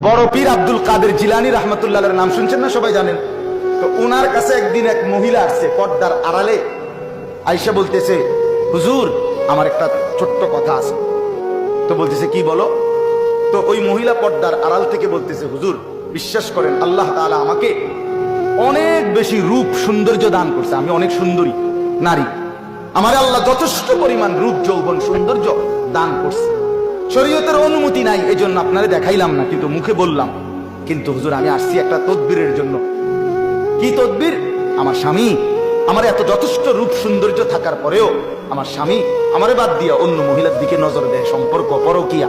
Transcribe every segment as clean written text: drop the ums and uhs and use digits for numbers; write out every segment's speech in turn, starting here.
বড় পীর আব্দুল কাদের জিলানী রহমতুল্লাহর নাম শুনছেন না, সবাই জানেন। তো ওনার কাছে একদিন এক মহিলা আসছে পর্দার আড়ালে, আয়েশা বলতেছে, হুজুর আমার একটা ছোট্ট কথা আছে। তো বলতেছে, কি বলো? তো ওই মহিলা পর্দার আড়াল থেকে বলতেছে, হুজুর বিশ্বাস করেন আল্লাহ তাআলা আমাকে অনেক বেশি রূপ সৌন্দর্য দান করছে, আমি অনেক সুন্দরী নারী, আমার আল্লাহ যথেষ্ট পরিমাণ রূপ যৌবন সৌন্দর্য দান করছে। শরীয়তের অনুমতি নাই, এই জন্য আপনারা দেখাইলাম না, কিন্তু মুখে বললাম। কিন্তু হুজুর আমি আসছি একটা তদবিরের জন্য। কি তদবির? আমার স্বামী আমার এত যথেষ্ট রূপ সৌন্দর্য থাকার পরেও আমার স্বামী আমারে বাদ দিয়া অন্য মহিলার দিকে নজর দেয়, সম্পর্ক পরকিয়া,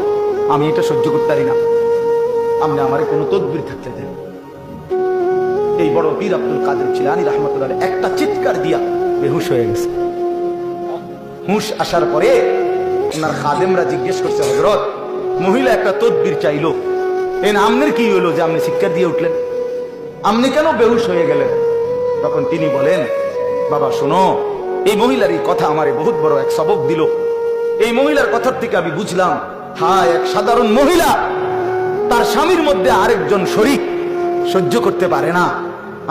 আমি এটা সহ্য করতে পারি না, আপনি আমারে কোনো তদবির থাকতে দেন। এই বড় পীর আব্দুল কাদের জিলানী রাহমাতুল্লাহ একটা চিৎকার দিয়া বেহুশ হয়ে গেছে। হুঁশ আসার পরে ওনার খাদেমরা জিজ্ঞেস করছে, হযরত মহিলা একটা তদবির চাইলো, আমনের কি হলো যে আপনি চিৎকার দিয়ে উঠলেন, আপনি কেন বেহুশ হয়ে গেলেন? তখন তিনি বলেন, বাবা শোনো, এই মহিলার এই কথা আমারে বহুত বড় এক সবক দিল। এই মহিলার কথার থেকে আমি বুঝলাম, হ্যাঁ এক সাধারণ মহিলা তার স্বামীর মধ্যে আরেকজন শরীক সহ্য করতে পারে না,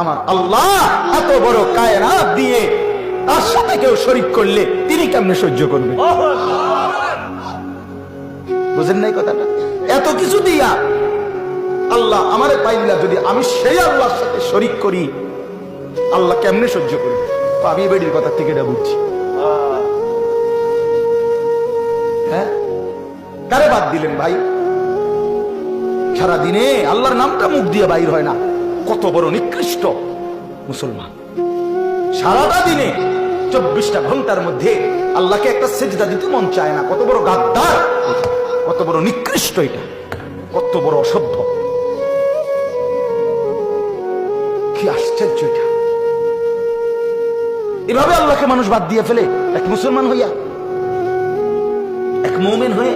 আমার আল্লাহ এত বড় কায়নাত দিয়ে তার সাথে কেউ শরীক করলে তিনি কেমনে সহ্য করবে? বুঝেন নাই কথাটা? এত কিছু দিয়া আল্লাহ আমারে পাইলা, যদি আমি সেই আল্লাহর সাথে শরীক করি আল্লাহ কেমনে সহ্য করবে? আমি বেডির কথা থেকে এটা বুঝছি। হ্যাঁ, কারে বাদ দিলেন ভাই? সারাদিনে আল্লাহর নামটা মুখ দিয়ে বাইর হয় না, কত বড় নিকৃষ্ট মুসলমান। সারাটা দিনে 24টা ঘন্টার মধ্যে আল্লাহকে একটা সেজদা দিতে মন চায় না, কত বড় গাদ্দার, কত বড় নিকৃষ্ট, এটা কত বড় অসভ্য, কি আশ্চর্য এটা! এভাবে আল্লাহকে মানুষ বাদ দিয়ে ফেলে, এক মুসলমান হইয়া, এক মুমিন হয়ে।